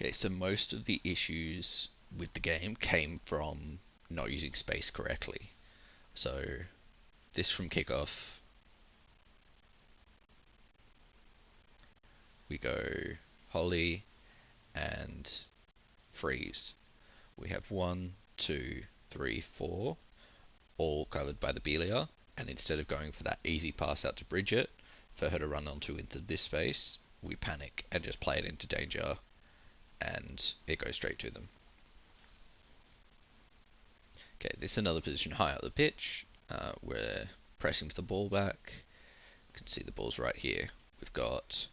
Okay, so most of the issues with the game came from not using space correctly. So this from kickoff, we go Holly and freeze. We have 1, 2, 3, 4, all covered by the beeliar, and instead of going for that easy pass out to Bridget, for her to run onto into this space, we panic and just play it into danger, and it goes straight to them. Okay, this is another position high up the pitch. We're pressing the ball back. You can see the ball's right here. We've got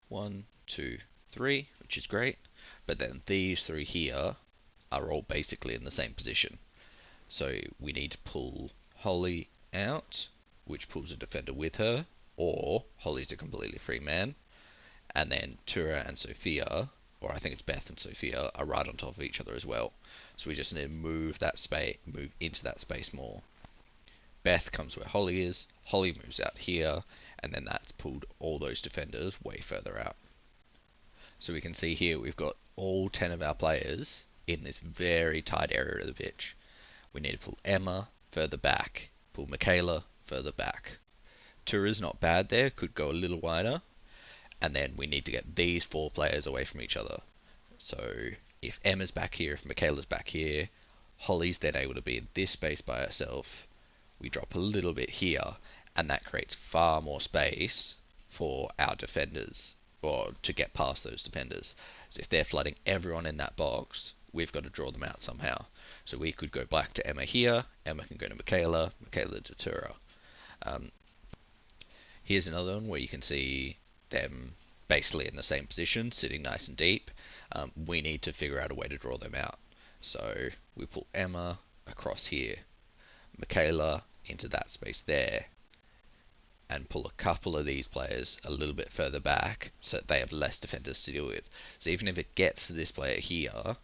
1, 2, 3, which is great, but then these three here are all basically in the same position. So we need to pull Holly out, which pulls a defender with her, or Holly's a completely free man, and then Tura and Sophia, or I think it's Beth and Sophia, are right on top of each other as well. So we just need to move that space, move into that space more. Beth comes where Holly is, Holly moves out here, and then that's pulled all those defenders way further out. So we can see here we've got all 10 of our players in this very tight area of the pitch. We need to pull Emma further back, pull Michaela further back. Tura's not bad there, could go a little wider, and then we need to get these 4 players away from each other. So if Emma's back here, if Michaela's back here, Holly's then able to be in this space by herself. We drop a little bit here, and that creates far more space for our defenders, or to get past those defenders. So if they're flooding everyone in that box, we've got to draw them out somehow. So we could go back to Emma here, Emma can go to Michaela, Michaela to Tura. Here's another one where you can see them basically in the same position, sitting nice and deep. We need to figure out a way to draw them out. So we pull Emma across here, Michaela into that space there, and pull a couple of these players a little bit further back so that they have less defenders to deal with. So even if it gets to this player here,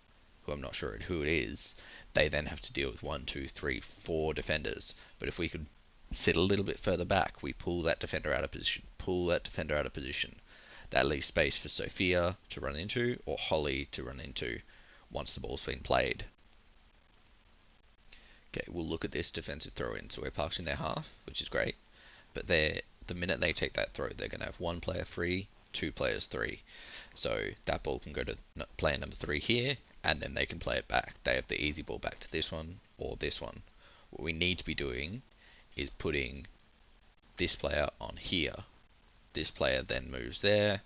who I'm not sure who it is, they then have to deal with 1, 2, 3, 4 defenders. But if we could sit a little bit further back, we pull that defender out of position, pull that defender out of position. That leaves space for Sophia to run into, or Holly to run into, once the ball's been played. Okay, we'll look at this defensive throw-in. So we're parked in their half, which is great. But the minute they take that throw, they're going to have 1 player free, 2 players 3. So that ball can go to player number 3 here, and then they can play it back. They have the easy ball back to this one or this one. What we need to be doing is putting this player on here. This player then moves there,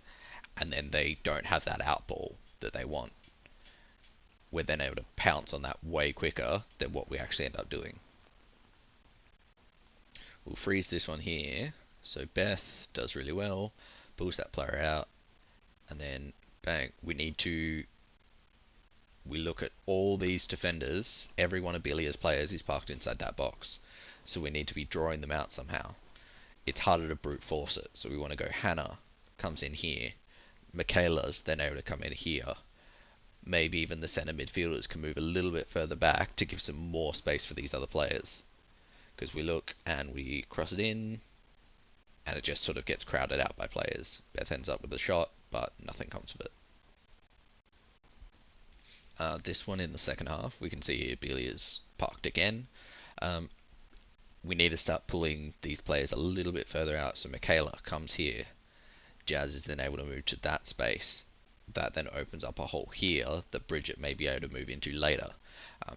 and then they don't have that out ball that they want. We're then able to pounce on that way quicker than what we actually end up doing. We'll freeze this one here. So Beth does really well, pulls that player out, and then bang, we look at all these defenders. Every one of Beeliar's players is parked inside that box. So we need to be drawing them out somehow. It's harder to brute force it. So we want to go Hannah comes in here. Michaela's then able to come in here. Maybe even the centre midfielders can move a little bit further back to give some more space for these other players. Because we look and we cross it in, and it just sort of gets crowded out by players. Beth ends up with a shot, but nothing comes of it. This one in the second half, we can see here Beeliar's parked again. We need to start pulling these players a little bit further out. So Michaela comes here. Jazz is then able to move to that space. That then opens up a hole here that Bridget may be able to move into later.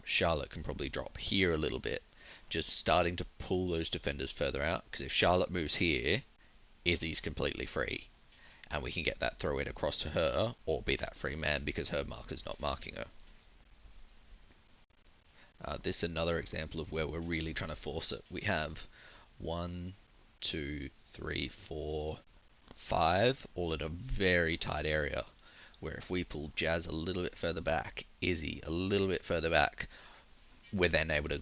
Charlotte can probably drop here a little bit, just starting to pull those defenders further out, because if Charlotte moves here, Izzy's completely free, and we can get that throw in across to her, or be that free man because her marker's not marking her. This is another example of where we're really trying to force it. We have 1, 2, 3, 4, 5, all in a very tight area, where if we pull Jazz a little bit further back, Izzy a little bit further back, we're then able to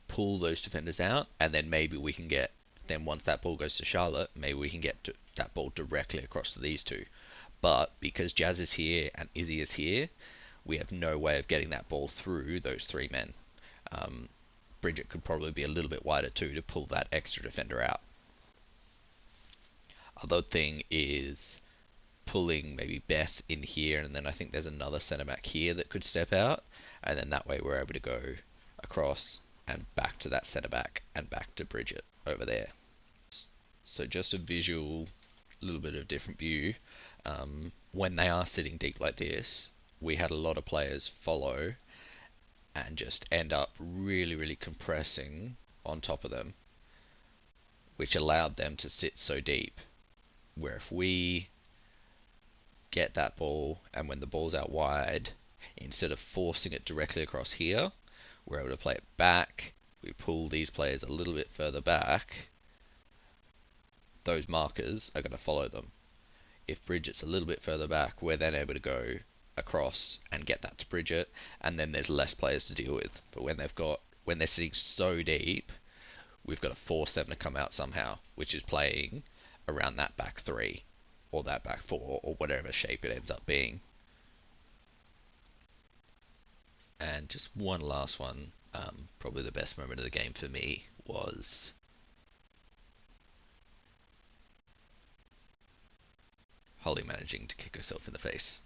pull those defenders out, and then maybe we can get, then once that ball goes to Charlotte, maybe we can get that ball directly across to these two. But because Jazz is here and Izzy is here, we have no way of getting that ball through those 3 men. Bridget could probably be a little bit wider too to pull that extra defender out. Other thing is pulling maybe Bess in here, and then I think there's another centre back here that could step out, and then that way we're able to go across and back to that centre back and back to Bridget over there. So just a visual, little bit of different view. When they are sitting deep like this, we had a lot of players follow and just end up really, really compressing on top of them, which allowed them to sit so deep. Where if we get that ball, and when the ball's out wide, instead of forcing it directly across here, we're able to play it back. We pull these players a little bit further back. Those markers are going to follow them. If Bridget's a little bit further back, we're then able to go across and get that to Bridget, and then there's less players to deal with. But when they're sitting so deep, we've got to force them to come out somehow, which is playing around that back three or that back four or whatever shape it ends up being. And just one last one, probably the best moment of the game for me was Holly managing to kick herself in the face.